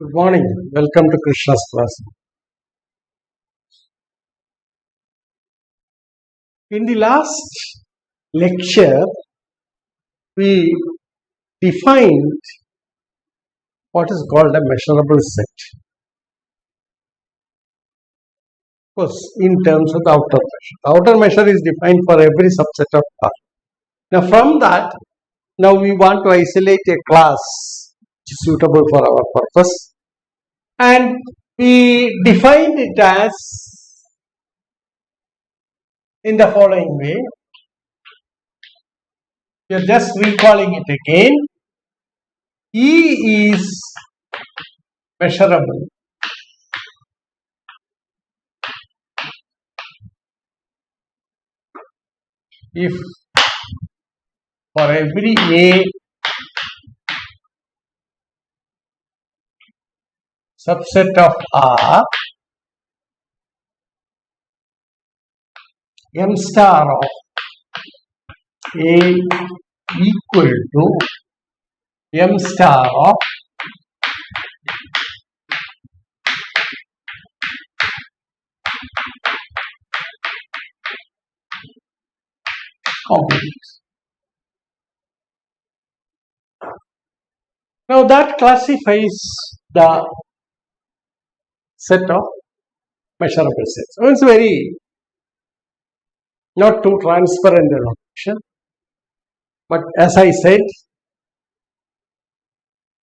Good morning. Welcome to Krishna's class. In the last lecture, we defined what is called a measurable set. Of course, in terms of the outer measure. The outer measure is defined for every subset of R. Now, from that, now we want to isolate a class which is suitable for our purpose. And we defined it as in the following way. We are just recalling it again. E is measurable if for every A subset of R, M star of A equal to M star of complex. Now that classifies the set of measurable sets. So it's very not too transparent notation, but as I said,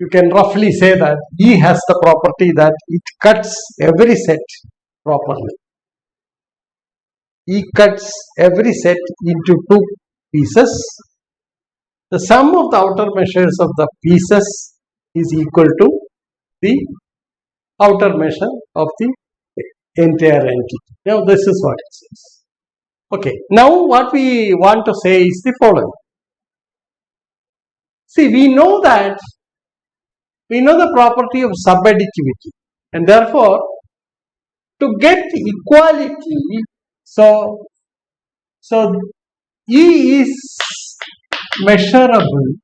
you can roughly say that E has the property that it cuts every set properly. E cuts every set into two pieces. The sum of the outer measures of the pieces is equal to the outer measure of the entire entity. Now this is what it says. Okay, now what we want to say is the following. See, we know the property of subadditivity, and therefore to get equality, so E is measurable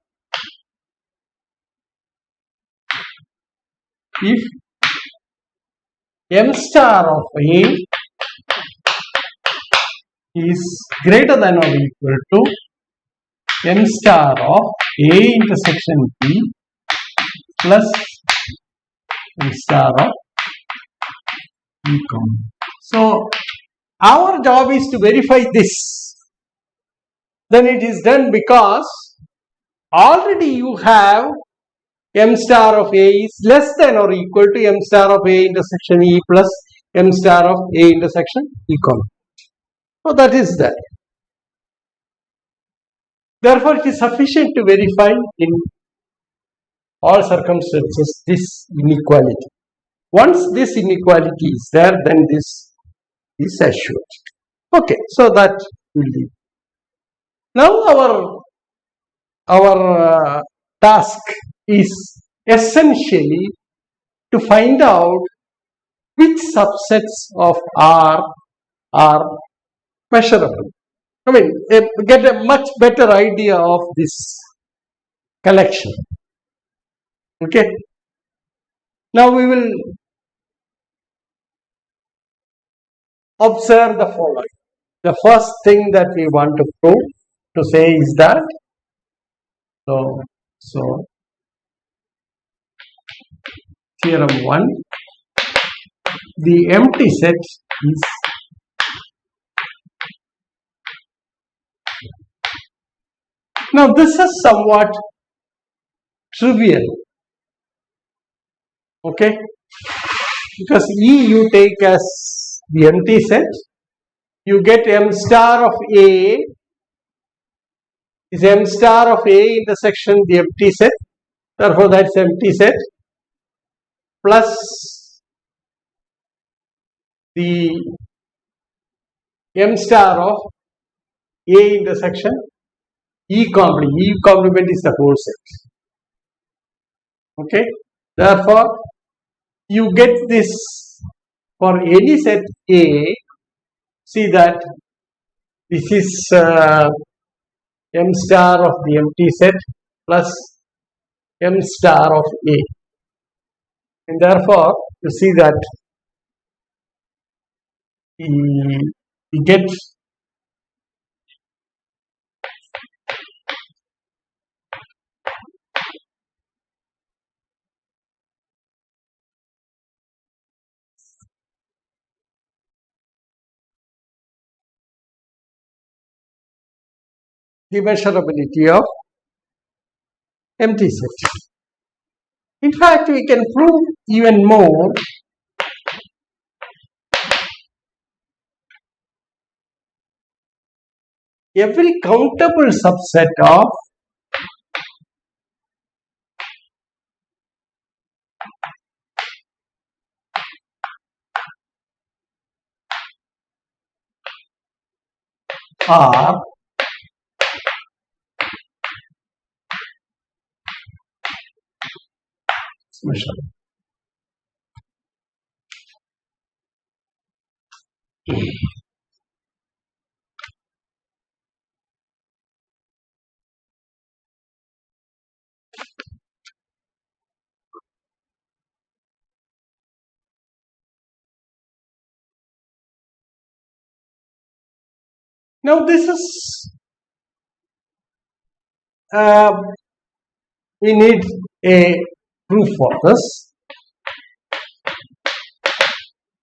if M star of A is greater than or equal to M star of A intersection B plus M star of E comma. So our job is to verify this. Then it is done because already you have M star of A is less than or equal to M star of A intersection E plus M star of A intersection E comma. So that is that. Therefore, it is sufficient to verify in all circumstances this inequality. Once this inequality is there, then this is assured. Okay, so that will be. Now our task is essentially to find out which subsets of R are measurable. I mean, get a much better idea of this collection. Okay. Now we will observe the following. The first thing that we want to prove, to say is that, so theorem 1, the empty set is now this is somewhat trivial, okay, because E you take as the empty set, you get M star of A is M star of A intersection the empty set, therefore that's empty set, plus the M star of A intersection E complement. E complement is the whole set. Okay. Therefore, you get this for any set A. See that this is M star of the empty set plus M star of A. And therefore, you see that he gets the measurability of empty set. In fact, we can prove even more. Every countable subset of R is measurable. Now this is we need a proof for this.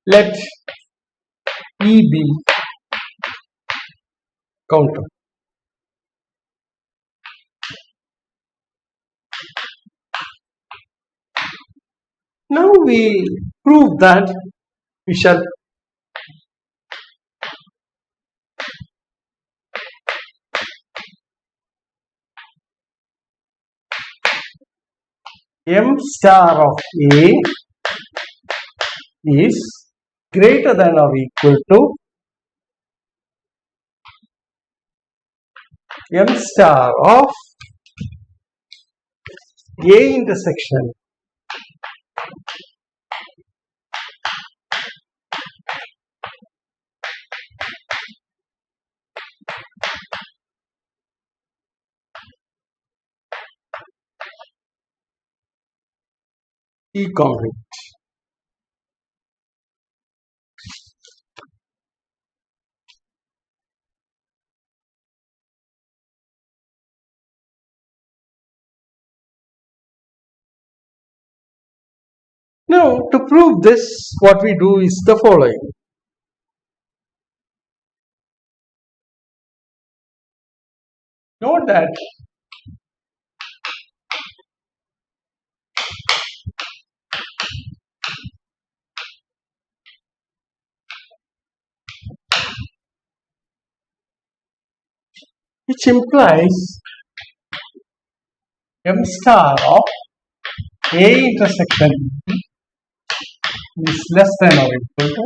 Let E be countable. Now we prove that we shall M star of A is greater than or equal to M star of A intersection E congruent. Now, to prove this, what we do is the following. Note that which implies M star of A intersection is less than or equal to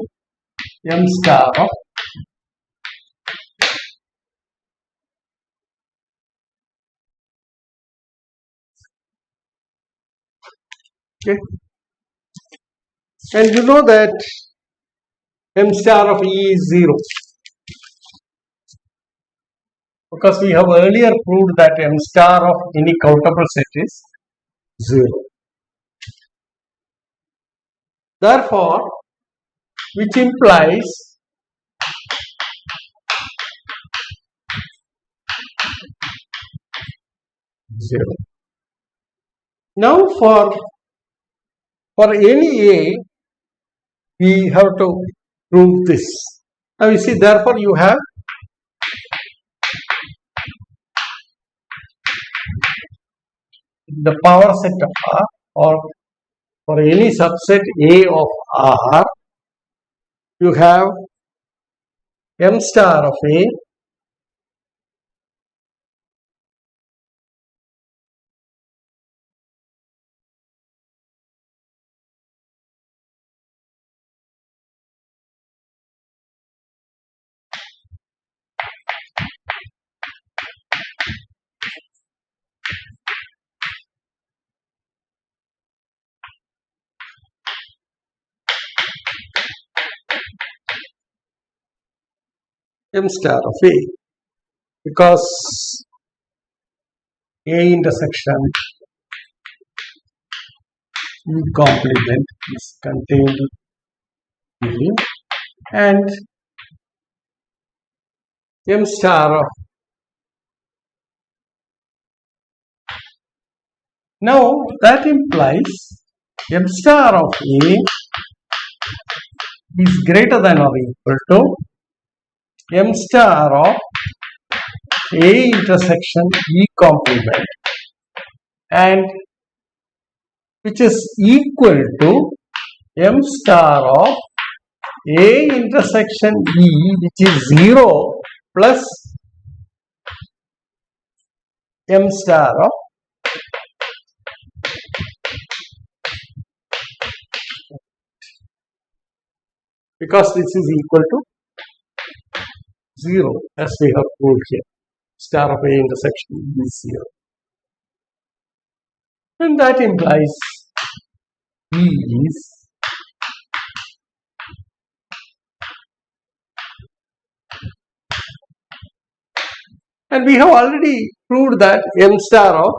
M star of okay. And you know that M star of E is 0 because we have earlier proved that M star of any countable set is 0. Therefore, which implies zero. Now for any A, we have to prove this. Now you see, therefore you have the power set of R, or for any subset A of R, you have M star of A M star of A, because A intersection E complement is contained here, and M star of now that implies M star of A is greater than or equal to M star of A intersection E complement, and which is equal to M star of A intersection E, which is 0 plus M star of because this is equal to 0 as we have proved here. Star of A intersection E is 0. And that implies E is and we have already proved that M star of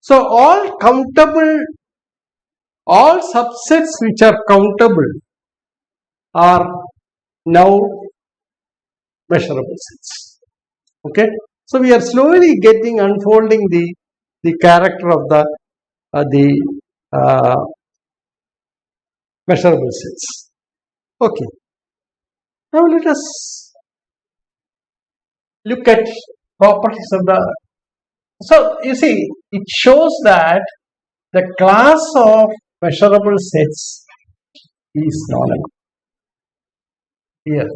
so all subsets which are countable are now measurable sets. Okay, so we are slowly unfolding the character of the measurable sets. Okay, now let us look at properties of the. So you see, it shows that the class of measurable sets is non-empty here.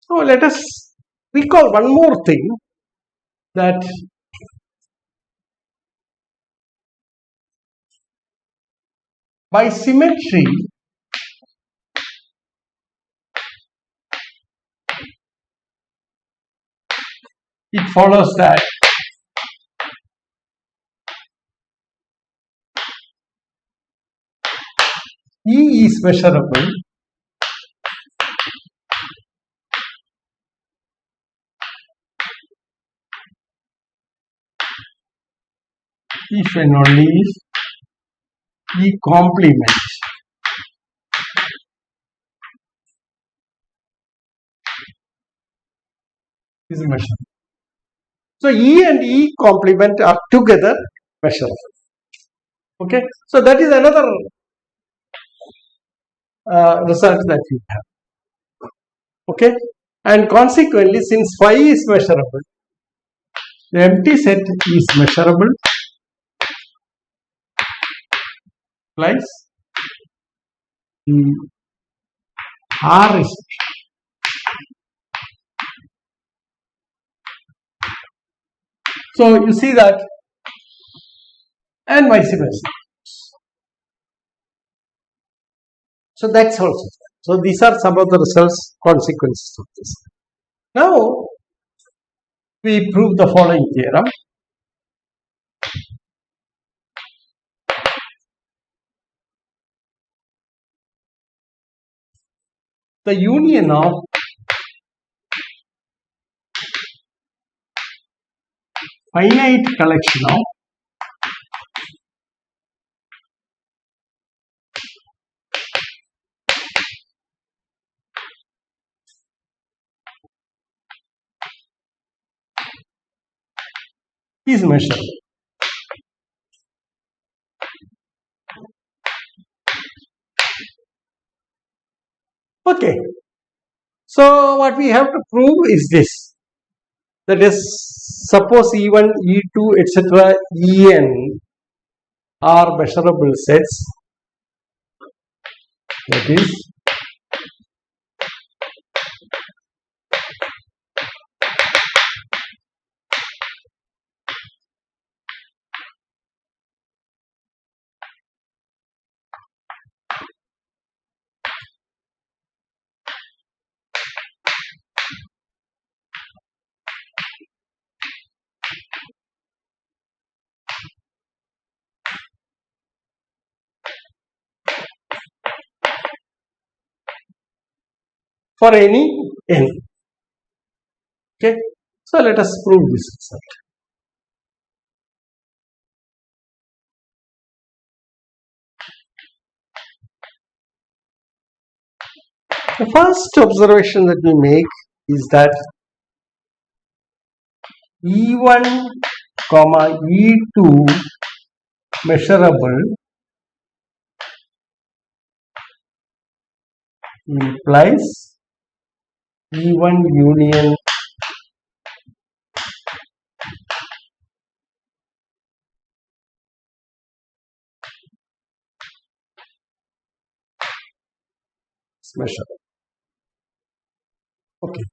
So let us recall one more thing, that by symmetry it follows that E is measurable if and only if E complement is measurable. So E and E complement are together measurable. Okay, so that is another result that we have. Okay, and consequently, since phi is measurable, the empty set is measurable plus the R is so you see that, and vice versa. So that's also. So these are some of the results, consequences of this. Now we prove the following theorem. The union of finite collection of is measurable. Okay, so what we have to prove is this, that is, suppose E1, E2, etc., En are measurable sets, that is, for any n. Okay, so let us prove this result. The first observation that we make is that E1, E2 measurable implies E1 union is measurable. Okay.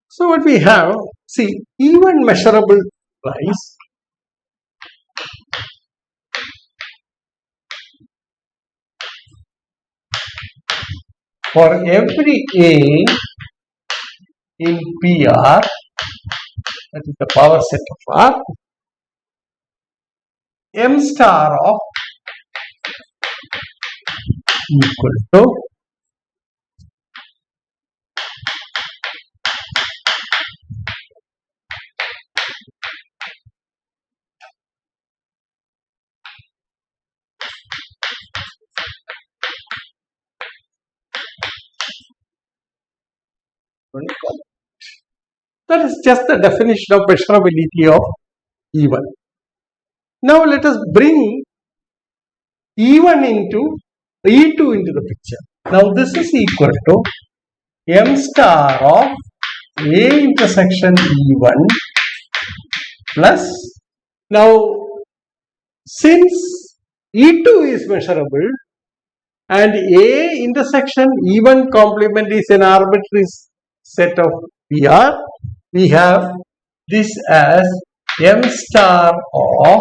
So what we have, see, E1 measurable implies for every A in PR, that is the power set of R, M star of equal to that is just the definition of measurability of E1. Now let us bring E1 into E2 into the picture. Now this is equal to M star of A intersection E1 plus, now since E2 is measurable and A intersection E1 complement is an arbitrary set of PR, we have this as M star of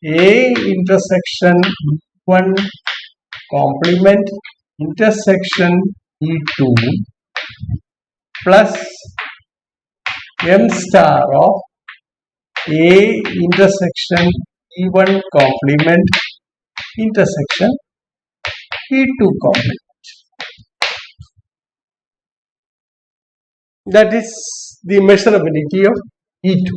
A intersection E1 complement intersection E2 plus M star of A intersection E1 complement intersection E2 complement. That is the measurability of E2.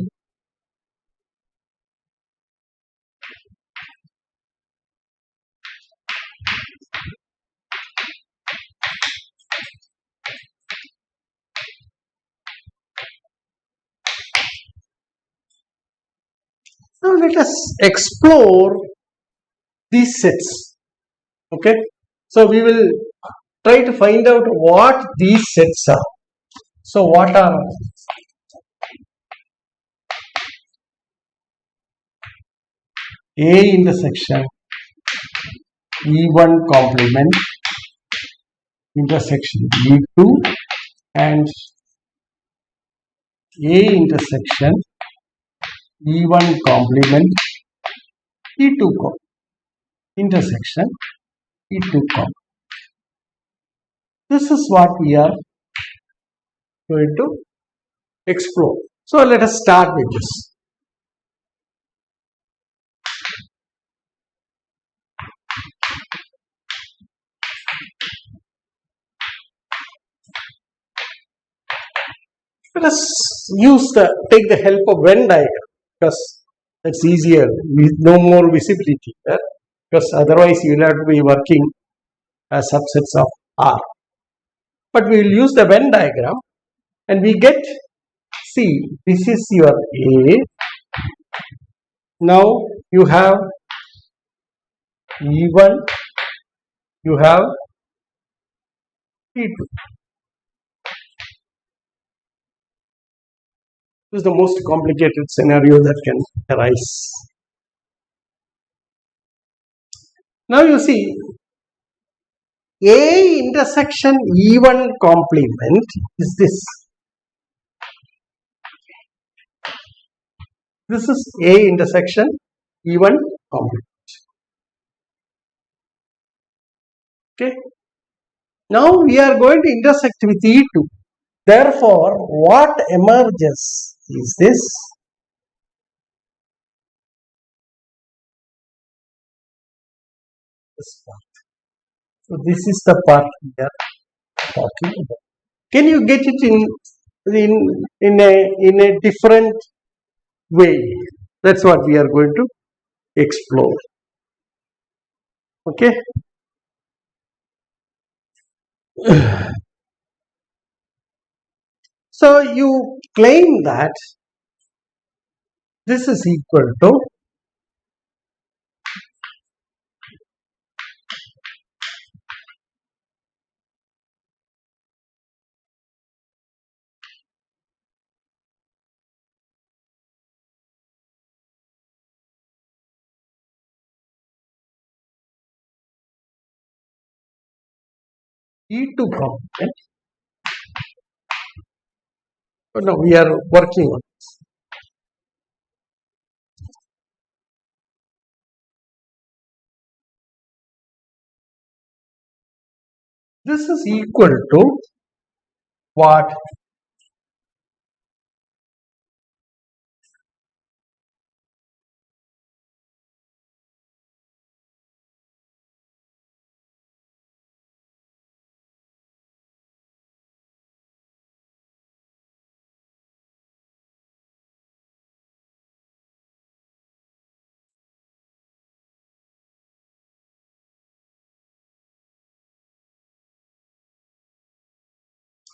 Now let us explore these sets. Okay, so we will try to find out what these sets are. So what are A intersection E1 complement intersection E2 and A intersection E1 complement E2 intersection E2 complement. This is what we are going to explore. So let us start with this. Let us take the help of Venn diagram, because that's easier with no more visibility there, because otherwise you will have to be working as subsets of R. But we will use the Venn diagram and we get, see, this is your A. Now you have E1, you have E2. This is the most complicated scenario that can arise. Now you see, A intersection E1 complement is this. This is A intersection E1 complement. Okay. Now we are going to intersect with E2. Therefore, what emerges is this. This part. So this is the part we are talking about. Can you get it in a different way? That's what we are going to explore. Okay. So you claim that this is equal to E2 complement. But no, we are working on this. This is equal to what?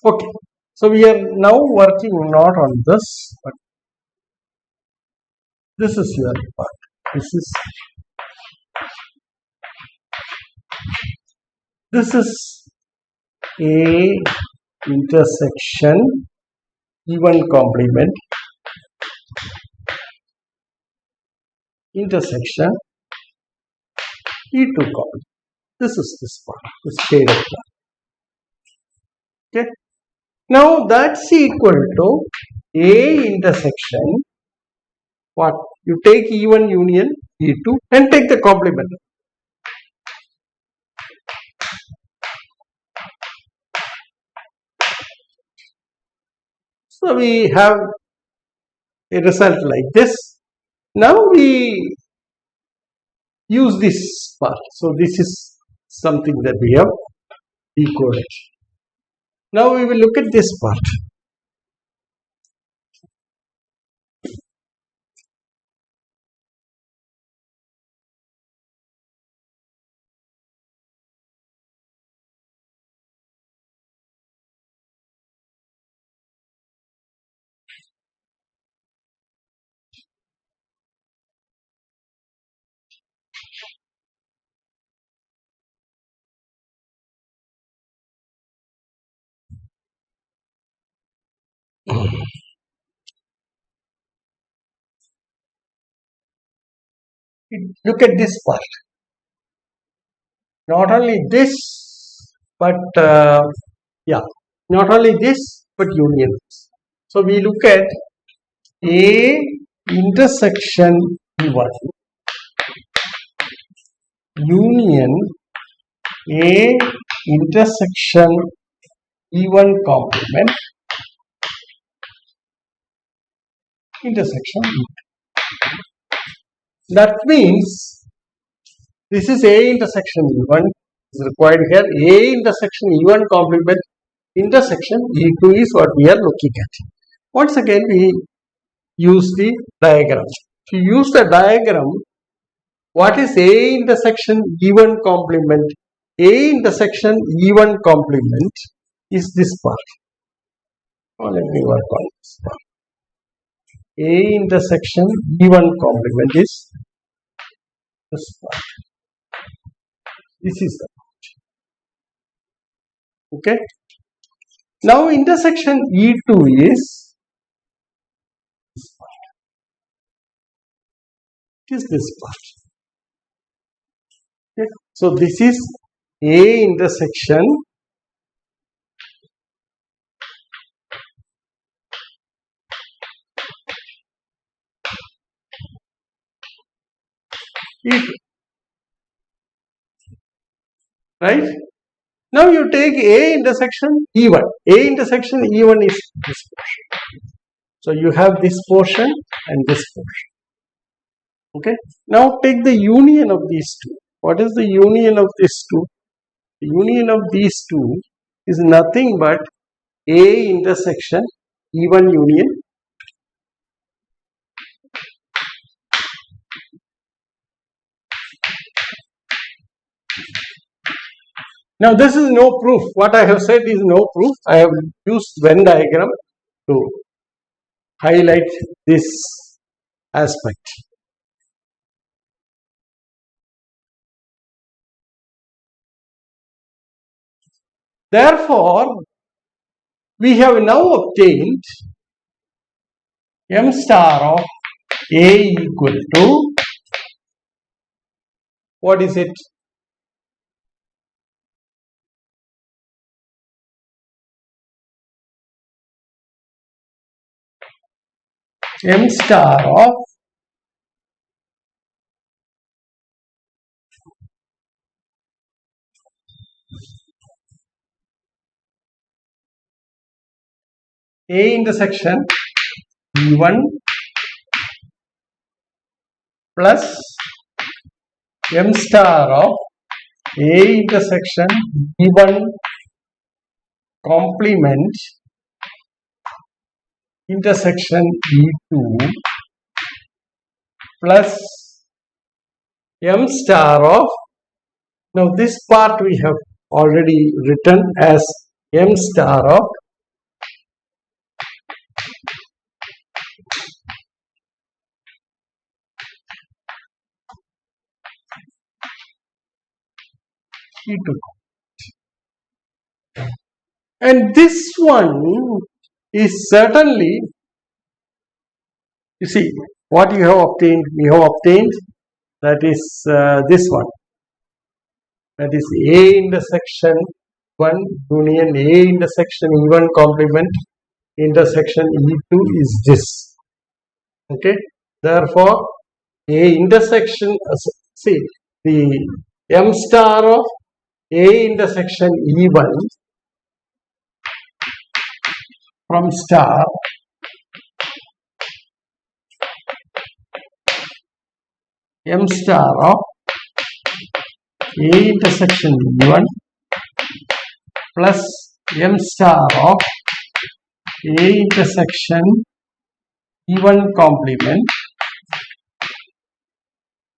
Okay. So we are now working not on this, but this is your part. This is A intersection E1 complement intersection E2 complement. This is this part, this shaded part. Okay. Now that's equal to A intersection what? You take E1 union E2 and take the complement. So we have a result like this. Now we use this part. So this is something that we have decoded. Now we will look at this part. Look at this part. Not only this, but not only this, but unions. So we look at A intersection E1 union A intersection E1 complement intersection E2. That means this is A intersection E1 is required here. A intersection E1 complement intersection E2 is what we are looking at. Once again, we use the diagram. If you use the diagram, what is A intersection E1 complement? A intersection E1 complement is this part. Oh, let me work on this part. A intersection E1 complement is this part. This is the part. Okay. Now intersection E2 is this part. It is this part. Okay. So this is A intersection E2, right? Now you take A intersection E1. A intersection E1 is this portion. So you have this portion and this portion. Okay. Now take the union of these two. What is the union of these two? The union of these two is nothing but A intersection E1 union Now this is no proof. What I have said is no proof. I have used Venn diagram to highlight this aspect. Therefore, we have now obtained m star of A equal to, what is it? M star of A intersection E1 plus m star of A intersection E1 complement intersection E2 plus m star of, now this part we have already written as m star of E2. And this one is certainly, you see, what you have obtained, we have obtained, that is this one. That is A intersection 1 union A intersection E1 complement intersection E2 is this. Okay. Therefore, A intersection, see, the m star of A intersection E1 from star m star of A intersection E1 plus m star of A intersection E1 complement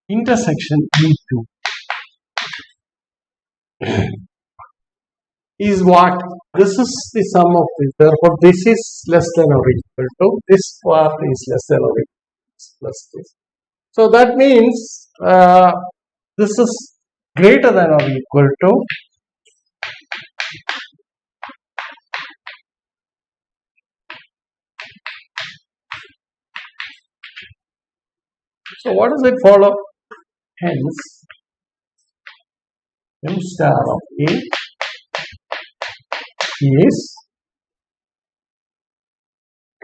intersection E2 is what? This is the sum of this. Therefore, this is less than or equal to, this part is less than or equal to plus this. So that means this is greater than or equal to so what does it follow? Hence, m star of A is,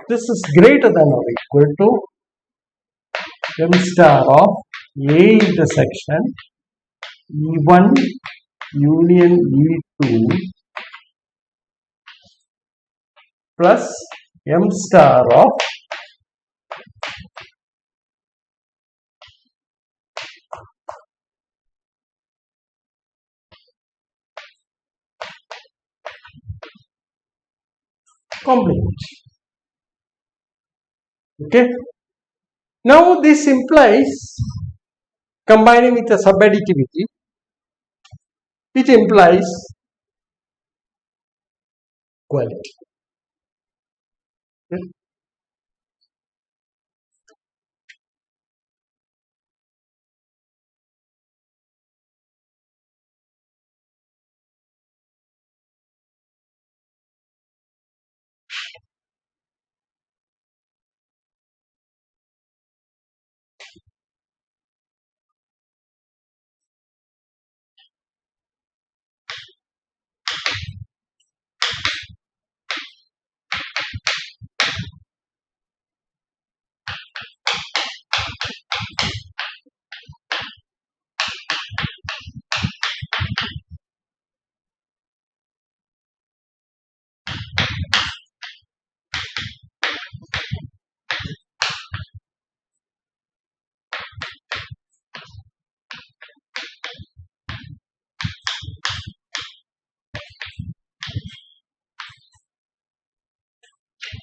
this is greater than or equal to m star of A intersection E1 union E2 plus m star of complement. Okay. Now this implies, combining with the subadditivity, it implies equality. Okay.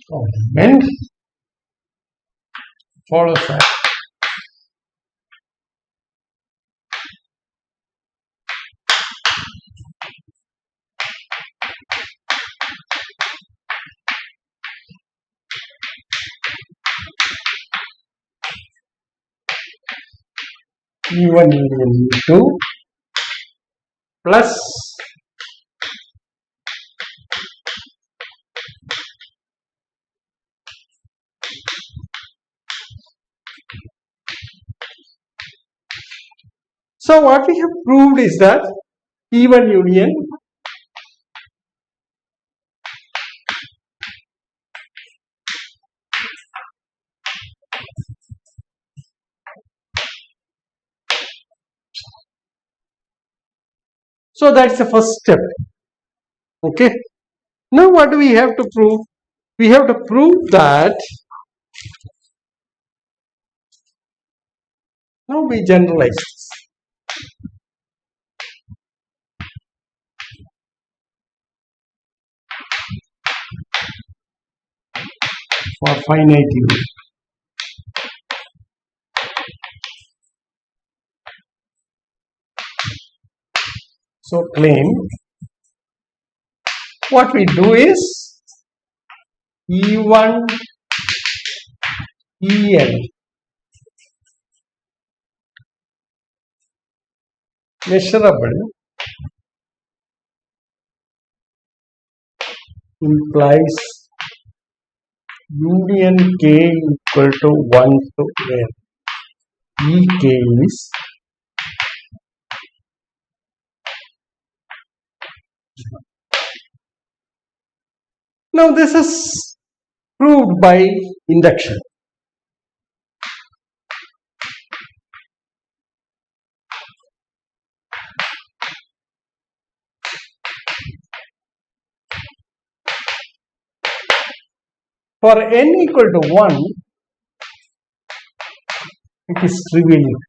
complement follows that. E1 union E2 plus so what we have proved is that E1 union so that's the first step. Okay. Now what do we have to prove? We have to prove that now we generalize this. For finite union. So claim what we do is E1 En measurable implies union K equal to 1 to N. Ek is now this is proved by induction. For n equal to 1, it is trivial.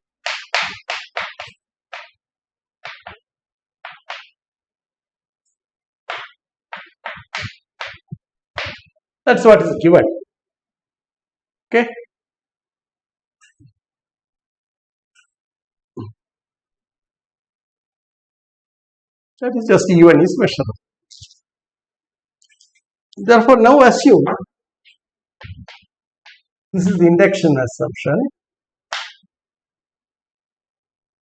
That's what is given. Okay. That is just E1 is measurable. Therefore, now assume this is the induction assumption.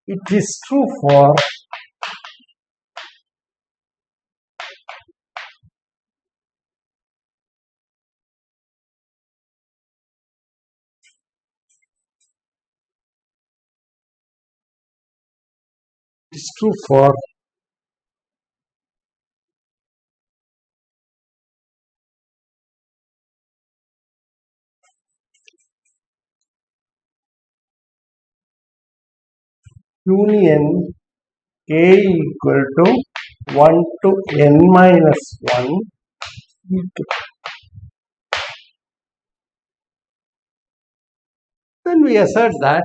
It is true for union K equal to 1 to N minus 1 E2. Then we assert that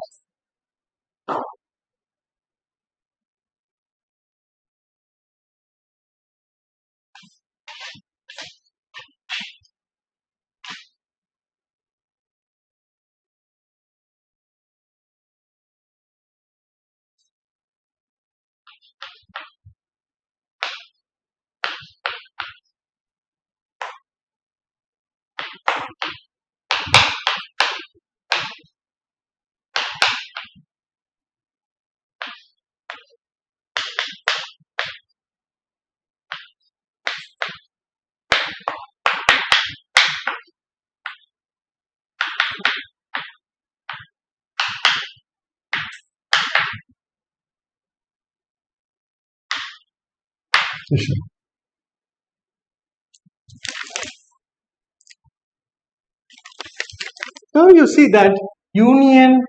now you see that union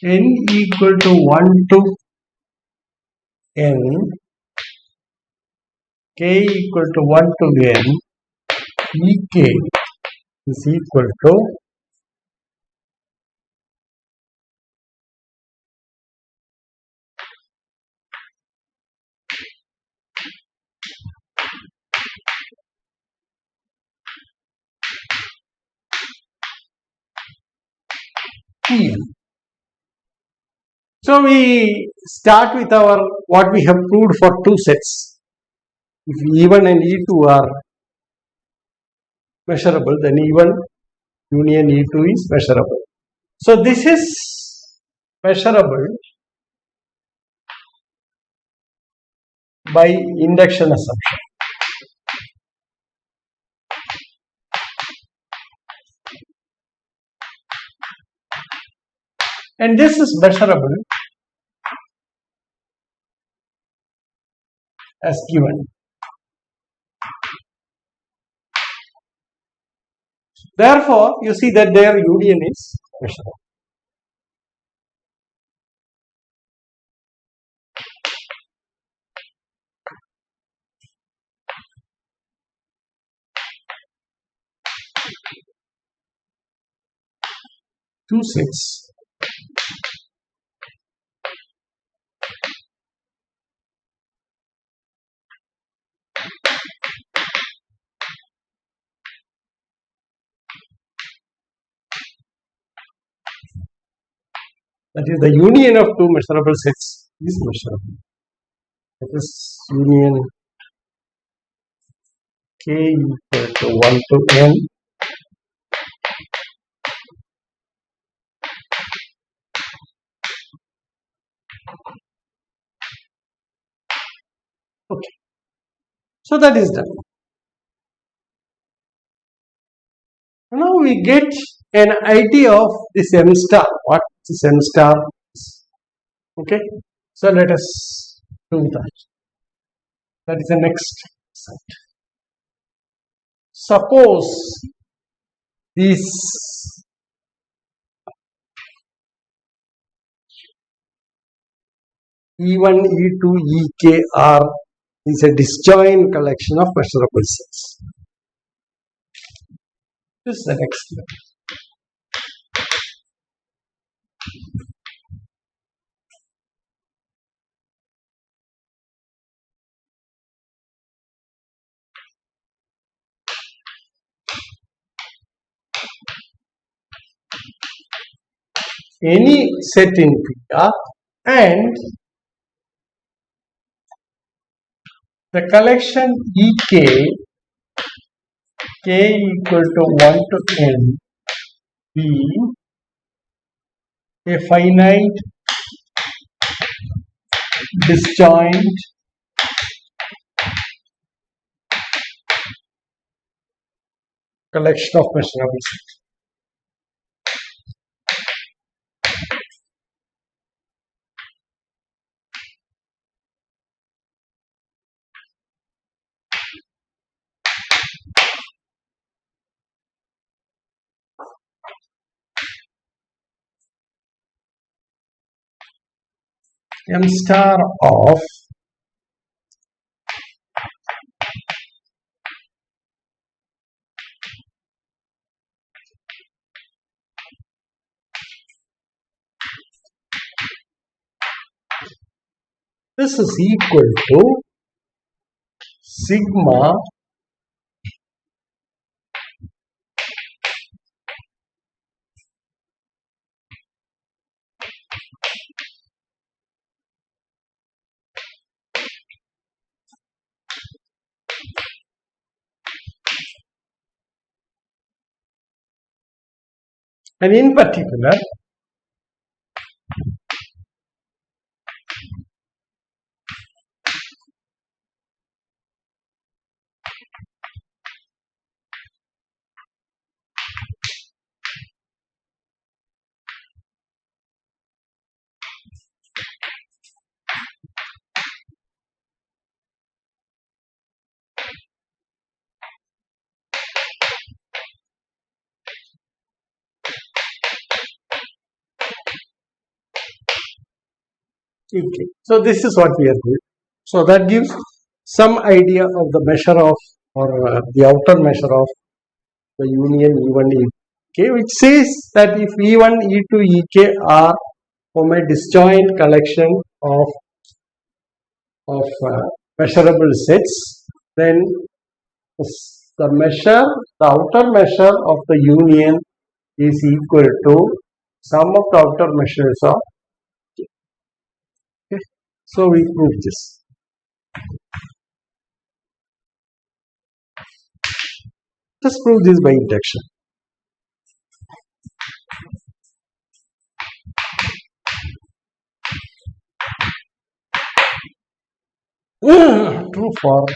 n equal to 1 to n, k equal to 1 to n, ek is equal to even. So we start with our what we have proved for two sets. If E1 and E2 are measurable, then E1 union E2 is measurable. So this is measurable by induction assumption. And this is measurable as given. Therefore, you see that their union is measurable. Two sets. That is, the union of two measurable sets is measurable. That is union K equal to 1 to n okay. So that is done. Now we get an idea of this m star. What this m star is. Okay. So let us do that. That is the next site. Suppose these E1, E2, Ek are is a disjoint collection of measurable sets. This is the next step. Any set in P and the collection Ek K equal to 1 to n be a finite disjoint collection of measurable sets. M star of this is equal to sigma and in particular okay. So this is what we are doing. So that gives some idea of the measure of or the outer measure of the union E1 Ek, which says that if E1, E2, Ek are from a disjoint collection of measurable sets, then the outer measure of the union is equal to sum of the outer measures of K. Okay. So we prove this. Let's prove this by induction. True for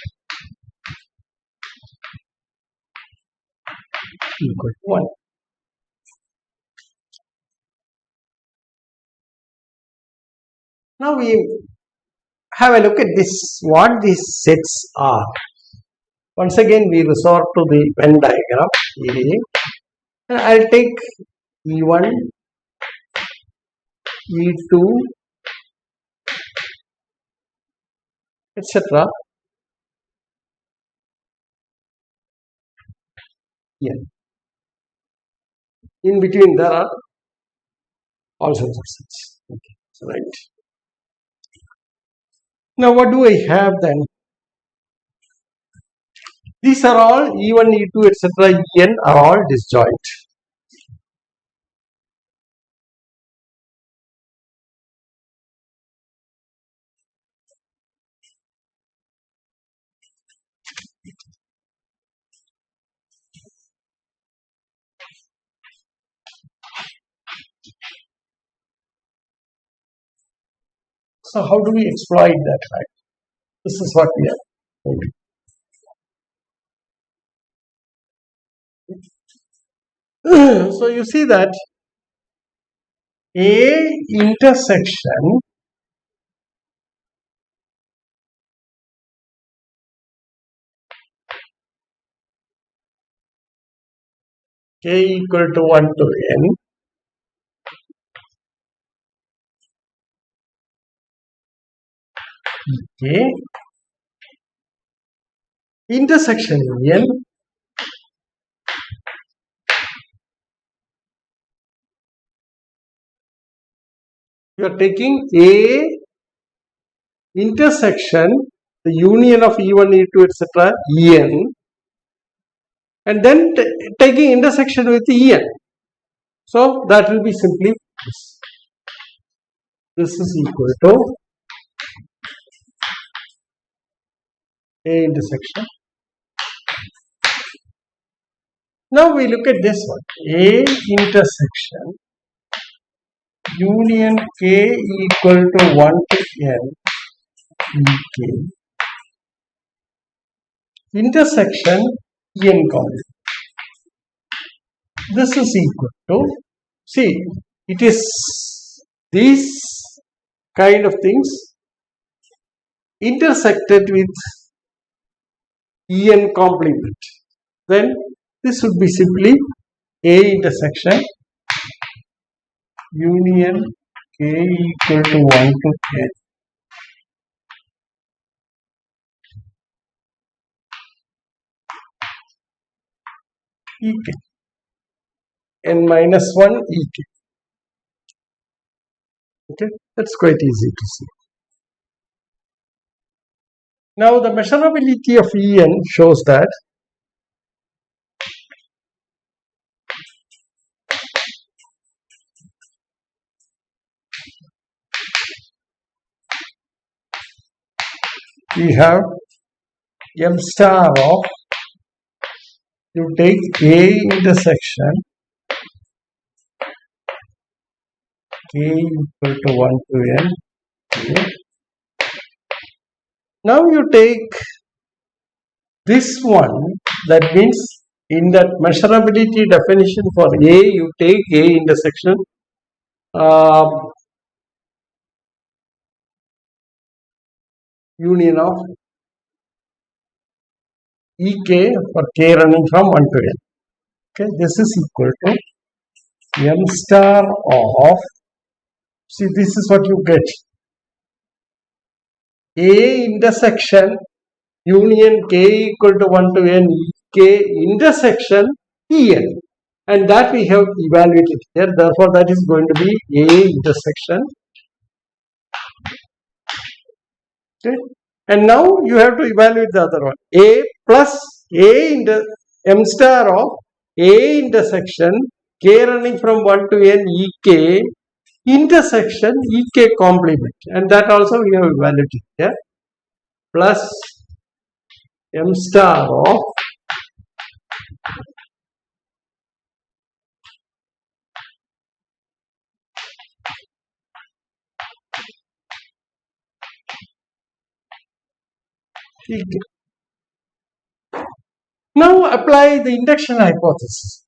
equal to 1. Now we have a look at this, what these sets are. Once again we resort to the Venn diagram. And I'll take E1, E2, etc. N. In between there are all sorts of sets. Okay, so right. Now what do I have then? These are all E1, E2, etc. En are all disjoint. So how do we exploit that fact? This is what we are doing. So you see that A intersection K equal to 1 to N K intersection N you are taking A intersection the union of E1, E2, etc. En and then taking intersection with En. So that will be simply this. This is equal to A intersection. Now we look at this one. A intersection union K equal to 1 to N Ek intersection En complement. This is equal to, see, it is these kind of things intersected with En complement. Then this would be simply A intersection union K equal to 1 to N Ek N minus 1 Ek. Okay, that's quite easy to see. Now the measurability of En shows that we have M star of, you take A intersection K equal to 1 to N. Okay. Now you take this one, that means in that measurability definition for A, you take A intersection union of Ek for K running from 1 to N. Okay, this is equal to M star of, see, this is what you get. A intersection union K equal to 1 to N K intersection En, and that we have evaluated here. Therefore, that is going to be A intersection. Okay. And now you have to evaluate the other one. A plus A into M star of A intersection k running from 1 to n ek intersection ek complement, and that also we have evaluated here, plus m star of ek. Now apply the induction hypothesis.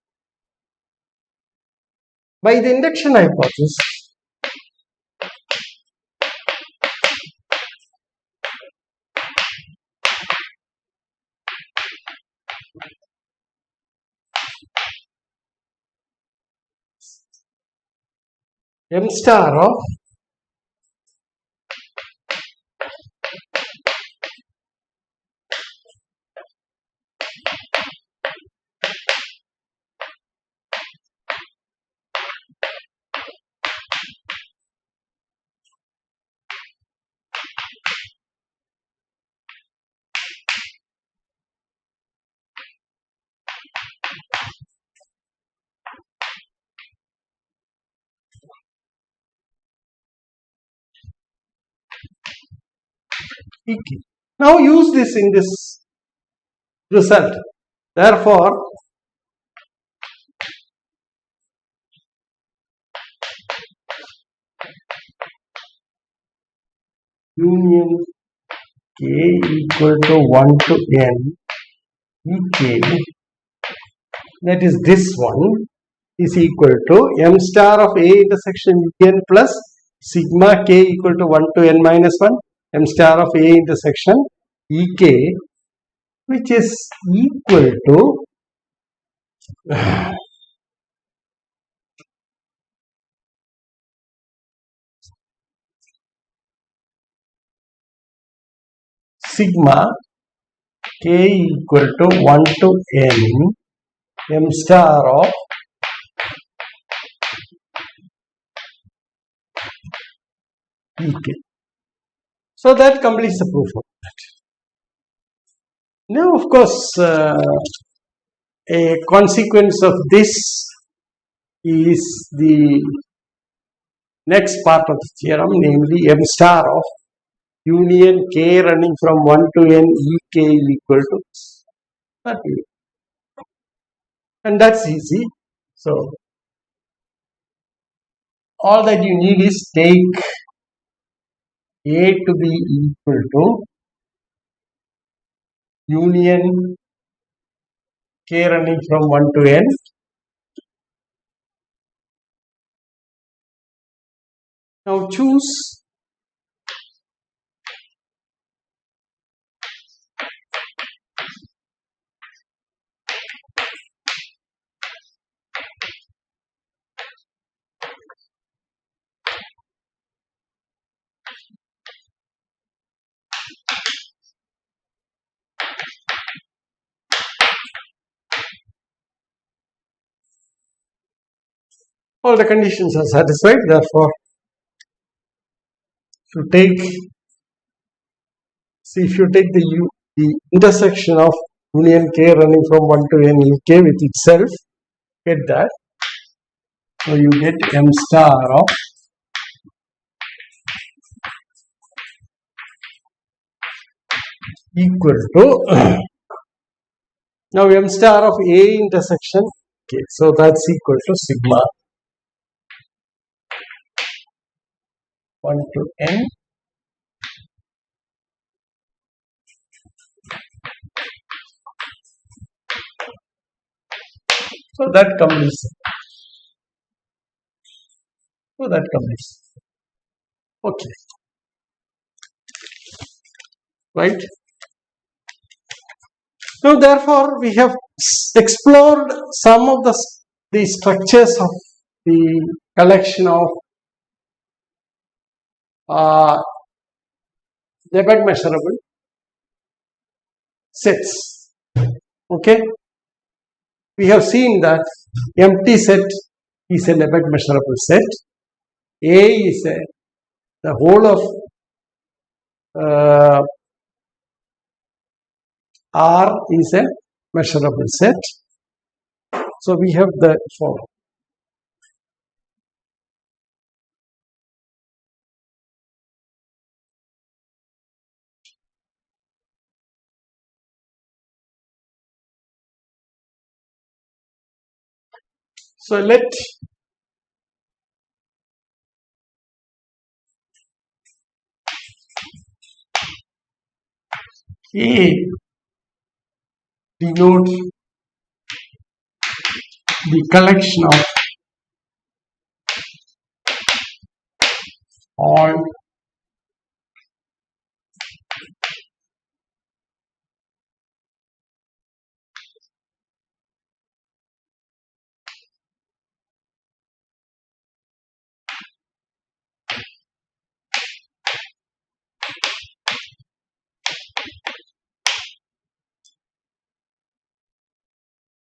By the induction hypothesis, m star of ek. Now use this in this result. Therefore, union k equal to 1 to n ek, that is this one, is equal to m star of a intersection en plus sigma k equal to 1 to n minus 1 m star of a intersection ek, which is equal to sigma k equal to 1 to n m star of ek. So that completes the proof of that. Now, of course, a consequence of this is the next part of the theorem, namely m star of union k running from 1 to n ek equal to 30. And that's easy. So, all that you need is take a to be equal to union k running from 1 to n now choose all the conditions are satisfied. Therefore, if you take the intersection of union k running from 1 to n ek with itself, get that. So you get m star of equal to now m star of a intersection k. So that's equal to sigma 1 to n so that completes. Okay, right? Now, therefore, we have explored some of the structures of the collection of Lebesgue measurable sets. Okay, we have seen that empty set is a Lebesgue measurable set. A is the whole of R is a measurable set. So we have the following. So let A denote the collection of all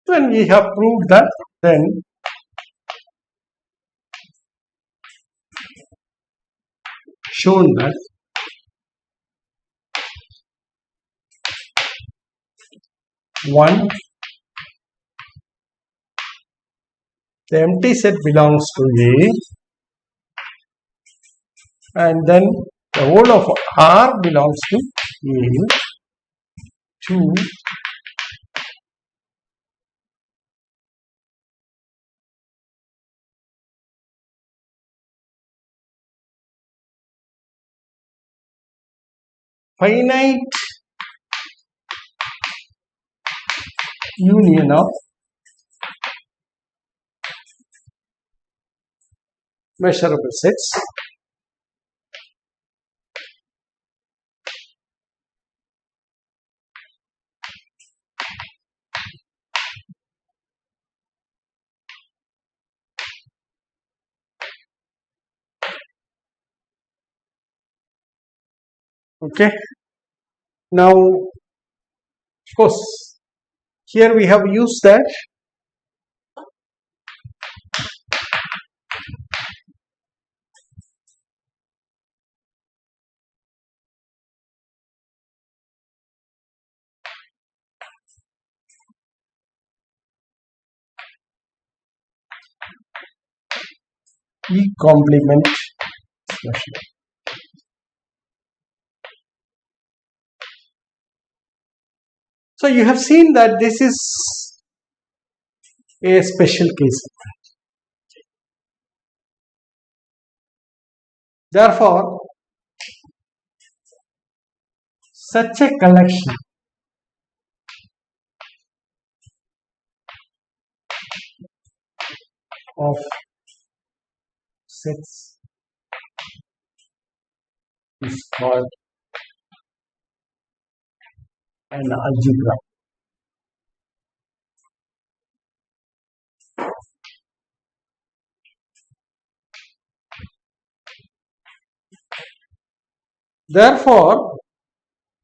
when we have proved that, then shown that one, the empty set belongs to A, and then the whole of R belongs to A. 2, finite union of measurable sets okay. Now of course here we have used that E complement expression. So you have seen that this is a special case. Therefore, such a collection of sets is called an algebra. Therefore,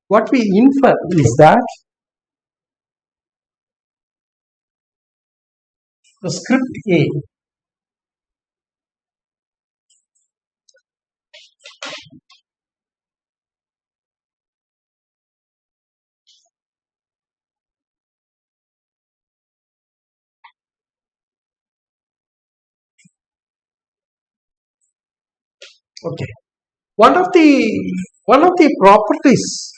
what we infer is that the script A okay. One of the properties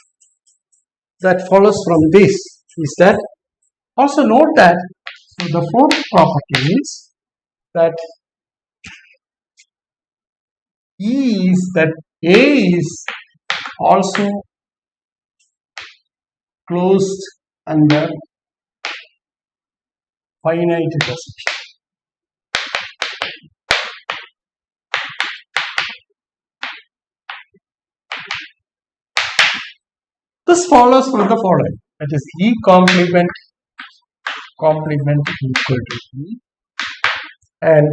that follows from this is that also note that so the fourth property is that A is also closed under finite intersection. This follows from the following, that is E complement equal to E, and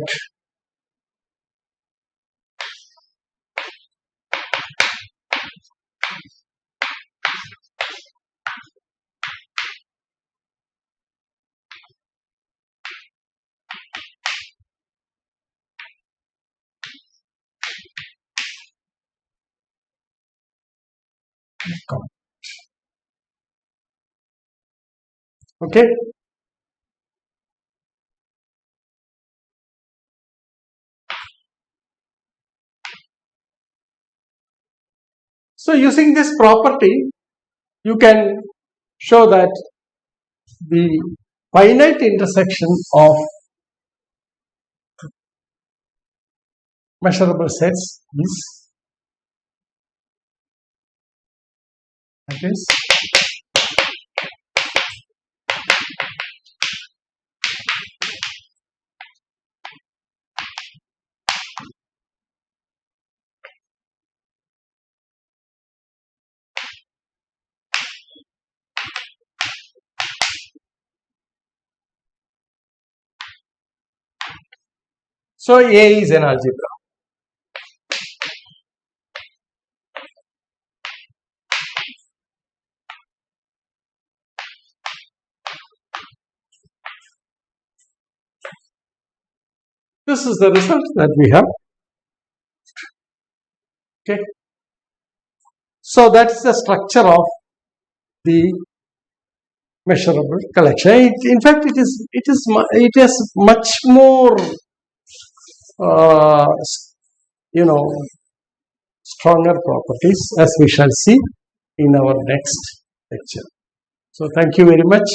okay. So using this property, you can show that the finite intersection of measurable sets is, that is, so A is an algebra. This is the result that we have. Okay. So that's the structure of the measurable collection. In fact, it is much more stronger properties, as we shall see in our next lecture. So thank you very much.